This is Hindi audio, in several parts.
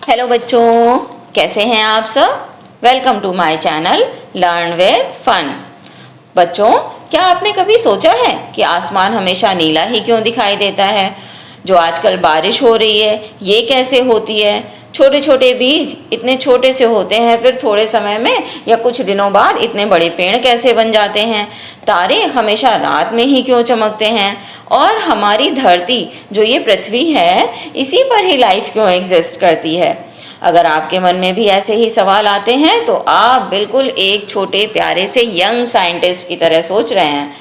हेलो बच्चों, कैसे हैं आप सब। Welcome to my channel learn with fun. बच्चों, क्या आपने कभी सोचा है कि आसमान हमेशा नीला ही क्यों दिखाई देता है। जो आजकल बारिश हो रही है ये कैसे होती है। छोटे छोटे बीज इतने छोटे से होते हैं, फिर थोड़े समय में या कुछ दिनों बाद इतने बड़े पेड़ कैसे बन जाते हैं। तारे हमेशा रात में ही क्यों चमकते हैं। और हमारी धरती जो ये पृथ्वी है इसी पर ही लाइफ क्यों एग्जिस्ट करती है। अगर आपके मन में भी ऐसे ही सवाल आते हैं तो आप बिल्कुल एक छोटे प्यारे से यंग साइंटिस्ट की तरह सोच रहे हैं।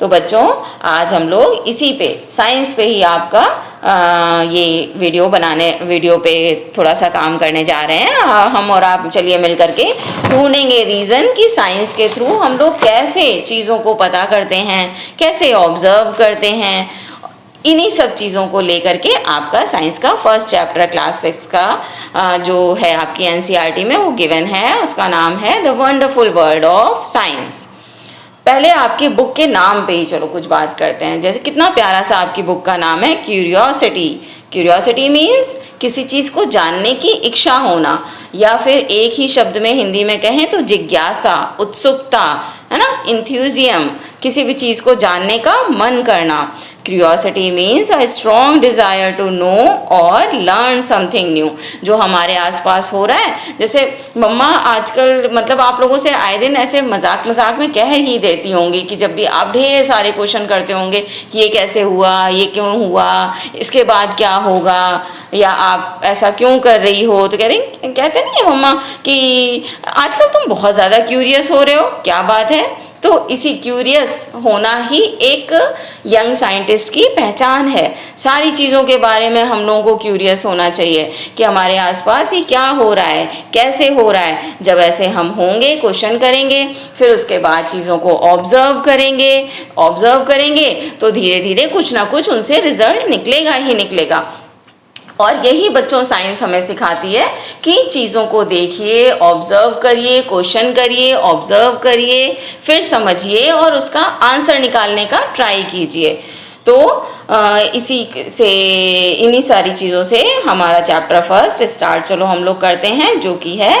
तो बच्चों, आज हम लोग इसी पे साइंस पे ही आपका ये वीडियो पे थोड़ा सा काम करने जा रहे हैं। हम और आप चलिए मिल करके ढूंढेंगे रीज़न कि साइंस के थ्रू हम लोग कैसे चीज़ों को पता करते हैं, कैसे ऑब्जर्व करते हैं। इन्हीं सब चीज़ों को लेकर के आपका साइंस का फर्स्ट चैप्टर क्लास 6 का जो है आपकी एनसीईआरटी में वो गिवन है। उसका नाम है the wonderful world of science. पहले आपकी बुक के नाम पे ही चलो कुछ बात करते हैं। जैसे कितना प्यारा सा आपकी बुक का नाम है, क्यूरियोसिटी। क्यूरियोसिटी मीन्स किसी चीज़ को जानने की इच्छा होना, या फिर एक ही शब्द में हिंदी में कहें तो जिज्ञासा, उत्सुकता, है ना, इंथ्यूजियम, किसी भी चीज़ को जानने का मन करना। Curiosity means a strong desire to know और लर्न समथिंग न्यू। जो हमारे आसपास हो रहा है, जैसे मम्मा आजकल मतलब आप लोगों से आए दिन ऐसे मजाक मजाक में कह ही देती होंगी कि जब भी आप ढेर सारे क्वेश्चन करते होंगे कि ये कैसे हुआ, ये क्यों हुआ, इसके बाद क्या होगा, या आप ऐसा क्यों कर रही हो, तो कहते नहीं है मम्मा कि आजकल तुम बहुत ज़्यादा क्यूरियस हो रहे हो, क्या बात है। तो इसी क्यूरियस होना ही एक यंग साइंटिस्ट की पहचान है। सारी चीज़ों के बारे में हम लोगों को क्यूरियस होना चाहिए कि हमारे आसपास ही क्या हो रहा है, कैसे हो रहा है। जब ऐसे हम होंगे, क्वेश्चन करेंगे, फिर उसके बाद चीज़ों को ऑब्जर्व करेंगे तो धीरे धीरे कुछ ना कुछ उनसे रिजल्ट निकलेगा ही निकलेगा। और यही बच्चों साइंस हमें सिखाती है कि चीज़ों को देखिए, ऑब्जर्व करिए, क्वेश्चन करिए, ऑब्जर्व करिए, फिर समझिए और उसका आंसर निकालने का ट्राई कीजिए। तो इन्हीं सारी चीज़ों से हमारा चैप्टर फर्स्ट स्टार्ट चलो हम लोग करते हैं, जो कि है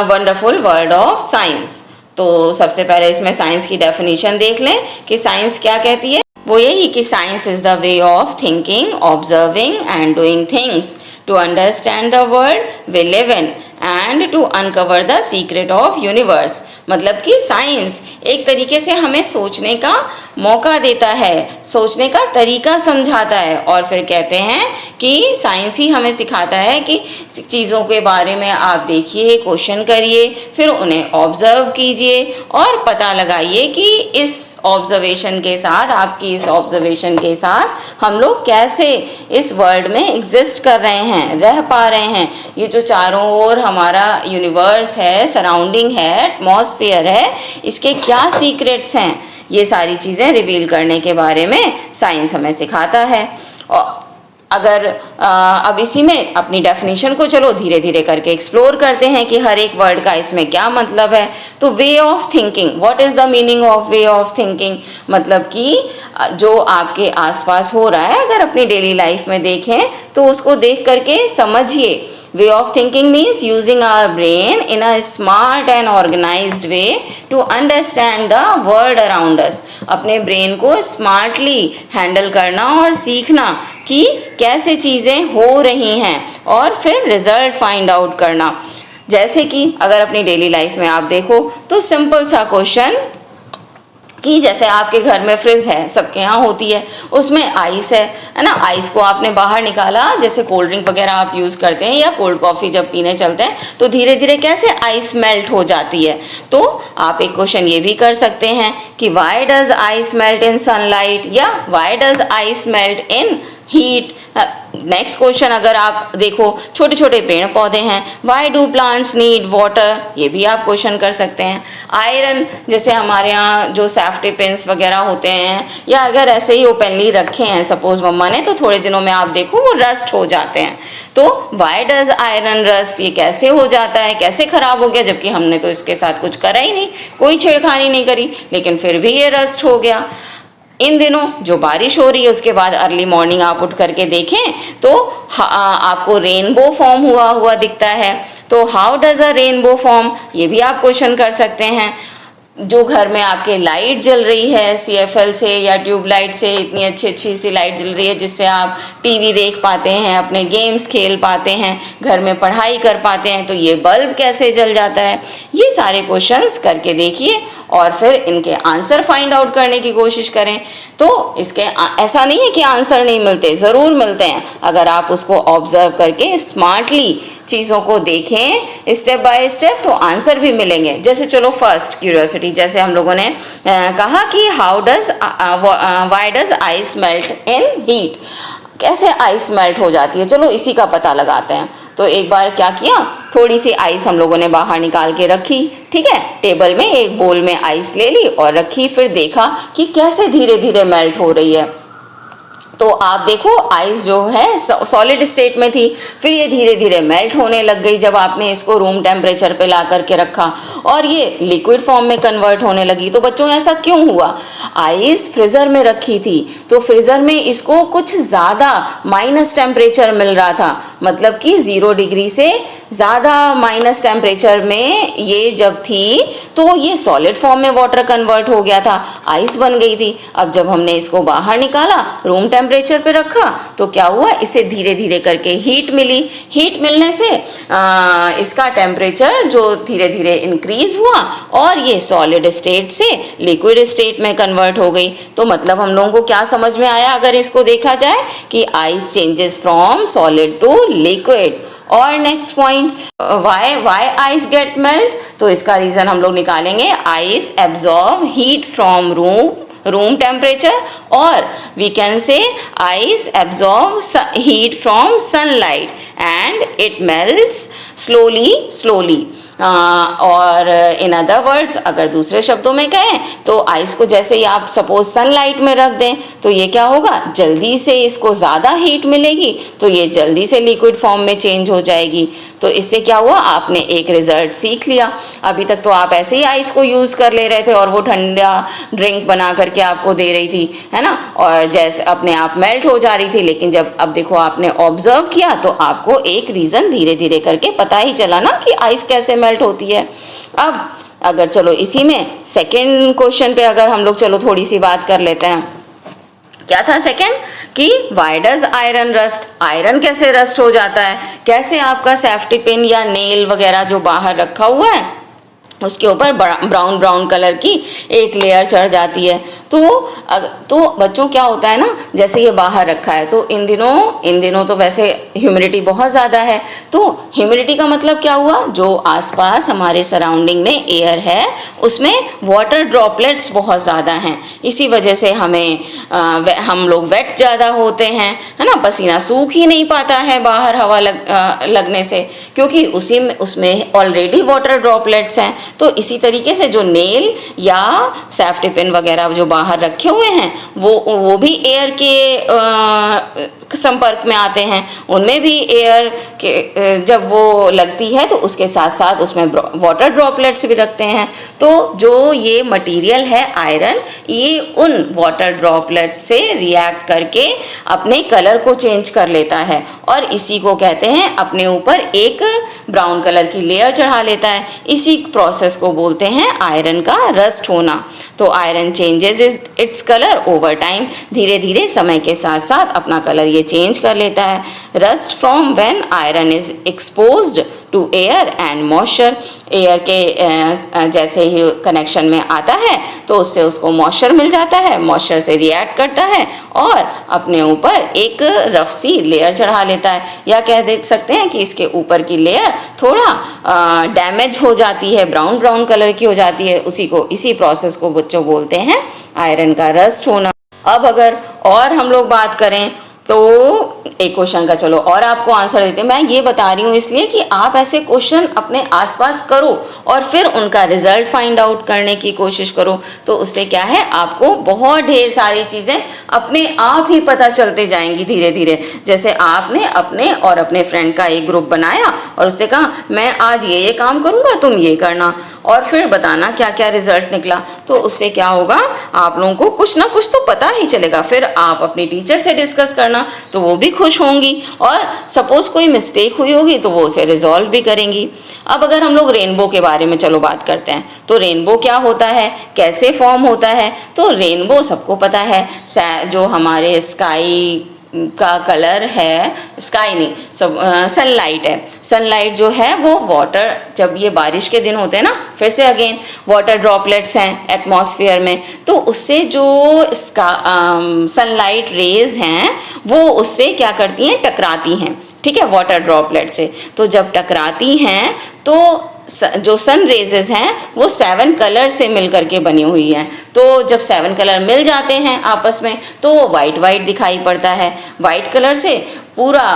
वंडरफुल वर्ल्ड ऑफ साइंस। तो सबसे पहले इसमें साइंस की डेफिनेशन देख लें कि साइंस क्या कहती है। वो यही कि science is the way of thinking, observing and doing things to understand the world we live in and to uncover the secret of universe. मतलब कि साइंस एक तरीके से हमें सोचने का मौका देता है, सोचने का तरीका समझाता है। और फिर कहते हैं कि साइंस ही हमें सिखाता है कि चीज़ों के बारे में आप देखिए, क्वेश्चन करिए, फिर उन्हें ऑब्जर्व कीजिए और पता लगाइए कि इस ऑब्जर्वेशन के साथ, आपकी इस ऑब्जर्वेशन के साथ हम लोग कैसे इस वर्ल्ड में एग्जिस्ट कर रहे हैं, रह पा रहे हैं। ये जो चारों ओर हमारा यूनिवर्स है, सराउंडिंग है, एटमॉस्फेयर है, इसके क्या सीक्रेट्स हैं, ये सारी चीज़ें रिवील करने के बारे में साइंस हमें सिखाता है। और अगर अब इसी में अपनी डेफिनेशन को चलो धीरे धीरे करके एक्सप्लोर करते हैं कि हर एक वर्ड का इसमें क्या मतलब है। तो वे of thinking, what is the meaning of way of thinking. मतलब कि जो आपके आसपास हो रहा है, अगर अपनी डेली लाइफ में देखें तो उसको देख करके समझिए। Way of thinking means using our brain in a smart and organized way to understand the world around us. अपने ब्रेन को स्मार्टली हैंडल करना और सीखना कि कैसे चीज़ें हो रही हैं और फिर रिजल्ट फाइंड आउट करना। जैसे कि अगर अपनी डेली लाइफ में आप देखो तो सिंपल सा क्वेश्चन कि जैसे आपके घर में फ्रिज है, सबके यहाँ होती है, उसमें आइस है ना। आइस को आपने बाहर निकाला, जैसे कोल्ड ड्रिंक वगैरह आप यूज़ करते हैं या कोल्ड कॉफ़ी जब पीने चलते हैं तो धीरे धीरे कैसे आइस मेल्ट हो जाती है। तो आप एक क्वेश्चन ये भी कर सकते हैं कि why does ice melt in sunlight, या why does ice melt in heat. Next question अगर आप देखो, छोटे छोटे पेड़ पौधे हैं, why do plants need water, ये भी आप क्वेश्चन कर सकते हैं। आयरन, जैसे हमारे यहाँ जो सेफ्टी पिन्स वगैरह होते हैं, या अगर ऐसे ही ओपनली रखे हैं सपोज मम्मा ने, तो थोड़े दिनों में आप देखो वो रस्ट हो जाते हैं। तो वाई डज आयरन रस्ट, ये कैसे हो जाता है, कैसे खराब हो गया, जबकि हमने तो इसके साथ कुछ करा ही नहीं, कोई छेड़खानी नहीं करी, लेकिन फिर भी ये रस्ट हो गया। इन दिनों जो बारिश हो रही है उसके बाद अर्ली मॉर्निंग आप उठ करके देखें तो आपको रेनबो फॉर्म हुआ हुआ दिखता है। तो how does a rainbow form, ये भी आप क्वेश्चन कर सकते हैं। जो घर में आपके लाइट जल रही है CFL से या ट्यूबलाइट से, इतनी अच्छी अच्छी सी लाइट जल रही है जिससे आप टीवी देख पाते हैं, अपने गेम्स खेल पाते हैं, घर में पढ़ाई कर पाते हैं, तो ये बल्ब कैसे जल जाता है। ये सारे क्वेश्चंस करके देखिए और फिर इनके आंसर फाइंड आउट करने की कोशिश करें। तो इसके ऐसा नहीं है कि आंसर नहीं मिलते, ज़रूर मिलते हैं, अगर आप उसको ऑब्जर्व करके स्मार्टली चीज़ों को देखें स्टेप बाय स्टेप तो आंसर भी मिलेंगे। जैसे चलो फर्स्ट क्यूरियोसिटी, जैसे हम लोगों ने कहा कि why does ice melt in heat, कैसे आइस मेल्ट हो जाती है, चलो इसी का पता लगाते हैं। तो एक बार क्या किया, थोड़ी सी आइस हम लोगों ने बाहर निकाल के रखी, ठीक है, टेबल में एक बोल में आइस ले ली और रखी, फिर देखा कि कैसे धीरे धीरे मेल्ट हो रही है। तो आप देखो आइस जो है सॉलिड स्टेट में थी, फिर ये धीरे धीरे मेल्ट होने लग गई जब आपने इसको रूम टेम्परेचर पे ला करके रखा और ये लिक्विड फॉर्म में कन्वर्ट होने लगी। तो बच्चों ऐसा क्यों हुआ, आइस फ्रीजर में रखी थी तो फ्रीजर में इसको कुछ ज़्यादा माइनस टेम्परेचर मिल रहा था, मतलब कि 0 डिग्री से ज़्यादा माइनस टेम्परेचर में ये जब थी तो ये सॉलिड फॉर्म में वाटर कन्वर्ट हो गया था, आइस बन गई थी। अब जब हमने इसको बाहर निकाला, रूम टेम्परेचर पे रखा, तो क्या हुआ, इसे धीरे धीरे करके हीट मिली। हीट मिलने से इसका टेम्परेचर जो धीरे धीरे इंक्रीज हुआ और ये सॉलिड स्टेट से लिक्विड स्टेट में कन्वर्ट हो गई। तो मतलब हम लोगों को क्या समझ में आया अगर इसको देखा जाए कि ice changes from solid to liquid. और next point, why ice get melt, तो इसका रीजन हम लोग निकालेंगे, ice absorb heat from room temperature, or we can say ice absorbs heat from sunlight and it melts slowly। और इन अदर वर्ड्स अगर दूसरे शब्दों में कहें तो आइस को जैसे ही आप सपोज सनलाइट में रख दें तो ये क्या होगा, जल्दी से इसको ज़्यादा हीट मिलेगी तो ये जल्दी से लिक्विड फॉर्म में चेंज हो जाएगी। तो इससे क्या हुआ, आपने एक रिजल्ट सीख लिया। अभी तक तो आप ऐसे ही आइस को यूज़ कर ले रहे थे और वो ठंडा ड्रिंक बना करके आपको दे रही थी, है ना, और जैसे अपने आप मेल्ट हो जा रही थी। लेकिन जब अब देखो आपने ऑब्जर्व किया तो आपको एक रीज़न धीरे धीरे करके पता ही चला ना कि आइस कैसे मेल्ट होती है। अब अगर चलो इसी में सेकेंड क्वेश्चन पे अगर हम लोग चलो थोड़ी सी बात कर लेते हैं, क्या था सेकेंड, कि why does iron rust, iron कैसे रस्ट हो जाता है, कैसे आपका सेफ्टी पिन या नेल वगैरह जो बाहर रखा हुआ है उसके ऊपर ब्राउन ब्राउन कलर की एक लेयर चढ़ जाती है। तो बच्चों क्या होता है ना, जैसे ये बाहर रखा है तो इन दिनों तो वैसे ह्यूमिडिटी बहुत ज़्यादा है। तो ह्यूमिडिटी का मतलब क्या हुआ, जो आसपास हमारे सराउंडिंग में एयर है उसमें वाटर ड्रॉपलेट्स बहुत ज़्यादा हैं, इसी वजह से हम लोग वेट ज़्यादा होते हैं, है ना, पसीना सूख ही नहीं पाता है बाहर हवा लगने से, क्योंकि उसमें ऑलरेडी वाटर ड्रॉपलेट्स हैं। तो इसी तरीके से जो नेल या सेफ्टी पिन वगैरह जो बाहर रखे हुए हैं वो भी एयर के संपर्क में आते हैं, उनमें भी एयर के जब वो लगती है तो उसके साथ साथ उसमें वाटर ड्रॉपलेट्स भी रखते हैं। तो जो ये मटेरियल है आयरन, ये उन वाटर ड्रॉपलेट से रिएक्ट करके अपने कलर को चेंज कर लेता है और इसी को कहते हैं अपने ऊपर एक ब्राउन कलर की लेयर चढ़ा लेता है। इसी प्रोसेस को बोलते हैं आयरन का रस्ट होना। तो iron changes its colour over time, धीरे धीरे समय के साथ साथ अपना कलर ये चेंज कर लेता है। Rust from when iron is exposed to air and moisture, air के जैसे ही कनेक्शन में आता है तो उससे उसको मॉइस्चर मिल जाता है, मॉइस्चर से रिएक्ट करता है और अपने ऊपर एक रफ सी लेयर चढ़ा लेता है, या कह देख सकते हैं कि इसके ऊपर की लेयर थोड़ा डैमेज हो जाती है, ब्राउन ब्राउन कलर की हो जाती है। इसी प्रोसेस को बच्चों बोलते हैं आयरन का रस्ट होना। अब अगर और हम लोग बात करें तो एक क्वेश्चन का चलो और आपको आंसर देते हैं। मैं ये बता रही हूँ इसलिए कि आप ऐसे क्वेश्चन अपने आसपास करो और फिर उनका रिजल्ट फाइंड आउट करने की कोशिश करो, तो उससे क्या है, आपको बहुत ढेर सारी चीज़ें अपने आप ही पता चलते जाएंगी धीरे धीरे। जैसे आपने अपने और अपने फ्रेंड का एक ग्रुप बनाया और उससे कहा मैं आज ये काम करूँगा, तुम ये करना, और फिर बताना क्या क्या रिजल्ट निकला, तो उससे क्या होगा, आप लोगों को कुछ ना कुछ तो पता ही चलेगा। फिर आप अपनी टीचर से डिस्कस करना तो वो भी खुश होंगी, और सपोज कोई मिस्टेक हुई होगी तो वो उसे रिजॉल्व भी करेंगी। अब अगर हम लोग रेनबो के बारे में चलो बात करते हैं, तो रेनबो क्या होता है, कैसे फॉर्म होता है। तो रेनबो सबको पता है, जो हमारे स्काई का कलर है, स्काई नहीं, सब सनलाइट है। सनलाइट जो है वो वाटर, जब ये बारिश के दिन होते हैं ना, फिर से अगेन वाटर ड्रॉपलेट्स हैं एटमॉस्फेयर में, तो उससे जो इसका सनलाइट रेज हैं वो उससे क्या करती हैं, टकराती हैं, ठीक है, वाटर ड्रॉपलेट से। तो जब टकराती हैं तो जो सन रेजेस हैं वो 7 कलर से मिल करके बनी हुई हैं। तो जब 7 कलर मिल जाते हैं आपस में तो वो वाइट वाइट दिखाई पड़ता है। वाइट कलर से पूरा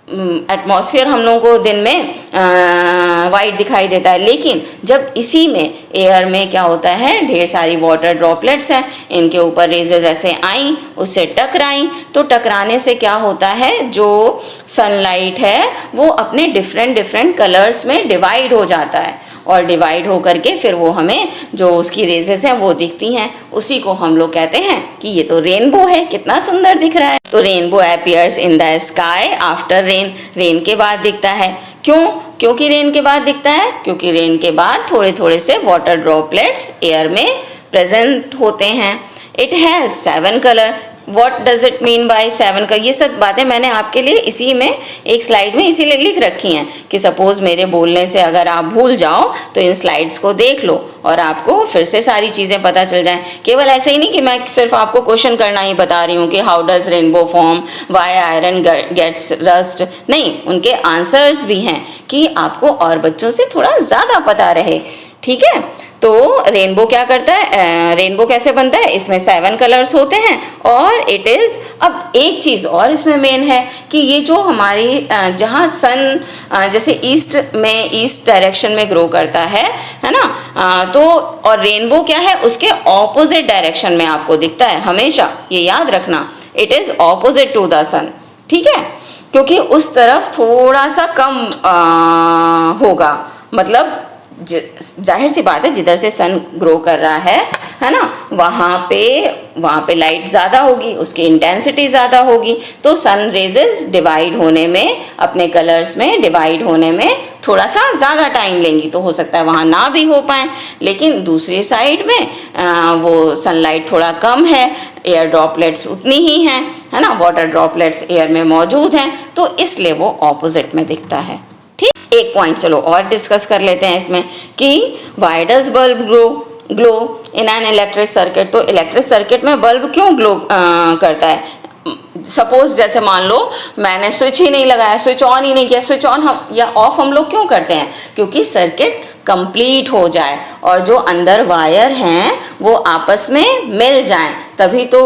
एटमॉस्फेयर हम लोगों को दिन में वाइट दिखाई देता है, लेकिन जब इसी में एयर में क्या होता है, ढेर सारी वाटर ड्रॉपलेट्स हैं, इनके ऊपर रेजेस ऐसे आई, उससे टकराई, तो टकराने से क्या होता है, जो सनलाइट है वो अपने डिफरेंट डिफरेंट कलर्स में डिवाइड हो जाता है, और डिवाइड हो करके फिर वो हमें जो उसकी रेजेस हैं वो दिखती हैं। उसी को हम लोग कहते हैं कि ये तो रेनबो है, कितना सुंदर दिख रहा है। तो rainbow appears in the sky after rain, rain के बाद दिखता है। क्यों? क्योंकि रेन के बाद दिखता है, क्योंकि रेन के बाद थोड़े थोड़े से वाटर ड्रॉपलेट्स एयर में प्रेजेंट होते हैं। It has 7 colour. What does it mean by 7 का, ये सब बातें मैंने आपके लिए इसी में एक स्लाइड में इसीलिए लिख रखी हैं कि सपोज मेरे बोलने से अगर आप भूल जाओ तो इन स्लाइड्स को देख लो और आपको फिर से सारी चीज़ें पता चल जाएं। केवल ऐसे ही नहीं कि मैं सिर्फ आपको क्वेश्चन करना ही बता रही हूँ कि how does rainbow form, why iron gets rust, नहीं, उनके आंसर्स भी हैं कि आपको और बच्चों से थोड़ा ज़्यादा पता रहे, ठीक है। तो रेनबो क्या करता है, रेनबो कैसे बनता है, इसमें 7 कलर्स होते हैं, और इट इज़, अब एक चीज़ और इसमें मेन है कि ये जो हमारी जहाँ सन जैसे ईस्ट में, ईस्ट डायरेक्शन में ग्रो करता है ना, तो और रेनबो क्या है, उसके ऑपोजिट डायरेक्शन में आपको दिखता है हमेशा, ये याद रखना, it is opposite to the sun, ठीक है, क्योंकि उस तरफ थोड़ा सा कम होगा, मतलब जाहिर सी बात है जिधर से सन ग्रो कर रहा है ना, वहाँ पे लाइट ज़्यादा होगी, उसकी इंटेंसिटी ज़्यादा होगी, तो सन रेजेस डिवाइड होने में, अपने कलर्स में डिवाइड होने में थोड़ा सा ज़्यादा टाइम लेंगी, तो हो सकता है वहाँ ना भी हो पाए। लेकिन दूसरी साइड में वो सनलाइट थोड़ा कम है, एयर ड्रॉपलेट्स उतनी ही हैं, है ना, वाटर ड्रॉपलेट्स एयर में मौजूद हैं, तो इसलिए वो ऑपोजिट में दिखता है। एक पॉइंट चलो और डिस्कस कर लेते हैं इसमें कि why does bulb glow in an electric circuit. तो इलेक्ट्रिक सर्किट में बल्ब क्यों ग्लो करता है। सपोज जैसे मान लो मैंने स्विच ही नहीं लगाया, स्विच ऑन ही नहीं किया, स्विच ऑन हम या ऑफ हम लोग क्यों करते हैं, क्योंकि सर्किट कंप्लीट हो जाए और जो अंदर वायर हैं वो आपस में मिल जाएं, तभी तो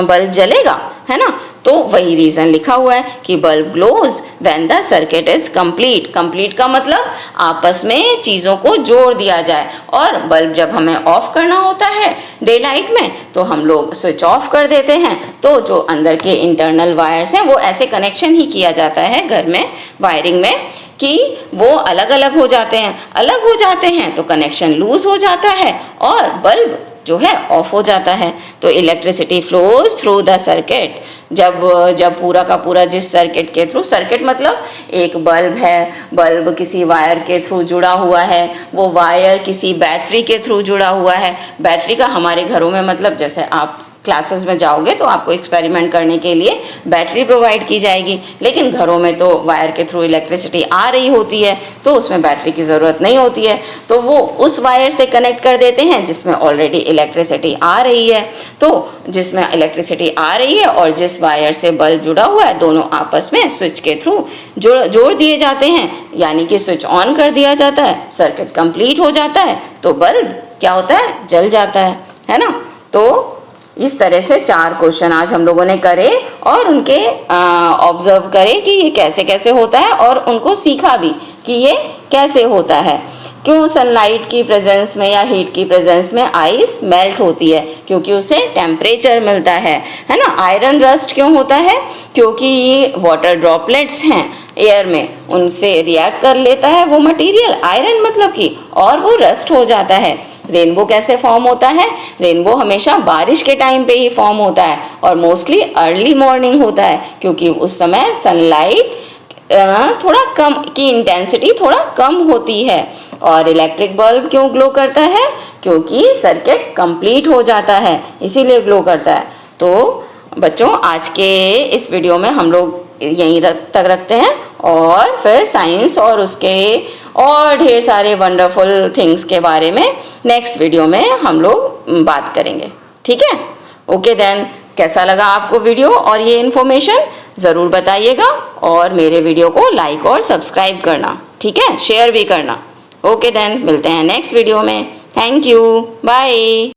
बल्ब जलेगा, है ना। तो वही रीज़न लिखा हुआ है कि bulb glows when the circuit is complete. Complete का मतलब आपस में चीज़ों को जोड़ दिया जाए, और बल्ब जब हमें ऑफ करना होता है डे लाइट में तो हम लोग स्विच ऑफ कर देते हैं, तो जो अंदर के इंटरनल वायर्स हैं वो ऐसे कनेक्शन ही किया जाता है घर में वायरिंग में कि वो अलग अलग हो जाते हैं, अलग हो जाते हैं तो कनेक्शन लूज हो जाता है और बल्ब जो है ऑफ हो जाता है। तो electricity flows through the circuit, जब पूरा का पूरा जिस सर्किट के थ्रू, सर्किट मतलब एक बल्ब है, बल्ब किसी वायर के थ्रू जुड़ा हुआ है, वो वायर किसी बैटरी के थ्रू जुड़ा हुआ है। बैटरी का हमारे घरों में मतलब जैसे आप क्लासेस में जाओगे तो आपको एक्सपेरिमेंट करने के लिए बैटरी प्रोवाइड की जाएगी, लेकिन घरों में तो वायर के थ्रू इलेक्ट्रिसिटी आ रही होती है तो उसमें बैटरी की ज़रूरत नहीं होती है, तो वो उस वायर से कनेक्ट कर देते हैं जिसमें ऑलरेडी इलेक्ट्रिसिटी आ रही है। तो जिसमें इलेक्ट्रिसिटी आ रही है और जिस वायर से बल्ब जुड़ा हुआ है, दोनों आपस में स्विच के थ्रू जोड़ दिए जाते हैं, यानी कि स्विच ऑन कर दिया जाता है, सर्किट कंप्लीट हो जाता है, तो बल्ब क्या होता है, जल जाता है ना। तो इस तरह से 4 क्वेश्चन आज हम लोगों ने करे और उनके ऑब्जर्व करे कि ये कैसे कैसे होता है और उनको सीखा भी कि ये कैसे होता है। क्यों सनलाइट की प्रेजेंस में या हीट की प्रेजेंस में आइस मेल्ट होती है? क्योंकि उसे टेम्परेचर मिलता है ना। आयरन रस्ट क्यों होता है? क्योंकि ये वाटर ड्रॉपलेट्स हैं एयर में, उनसे रिएक्ट कर लेता है वो मटेरियल, आयरन मतलब कि, और वो रस्ट हो जाता है। रेनबो कैसे फॉर्म होता है? रेनबो हमेशा बारिश के टाइम पे ही फॉर्म होता है और मोस्टली अर्ली मॉर्निंग होता है, क्योंकि उस समय सनलाइट थोड़ा कम की इंटेंसिटी थोड़ा कम होती है। और इलेक्ट्रिक बल्ब क्यों ग्लो करता है? क्योंकि सर्किट कंप्लीट हो जाता है, इसीलिए ग्लो करता है। तो बच्चों, आज के इस वीडियो में हम लोग यहीं तक रखते हैं और फिर साइंस और उसके और ढेर सारे वंडरफुल थिंग्स के बारे में नेक्स्ट वीडियो में हम लोग बात करेंगे। ठीक है? ओके देन, कैसा लगा आपको वीडियो और ये इन्फॉर्मेशन ज़रूर बताइएगा और मेरे वीडियो को लाइक और सब्सक्राइब करना, ठीक है, शेयर भी करना। ओके देन, मिलते हैं नेक्स्ट वीडियो में। Thank you, bye.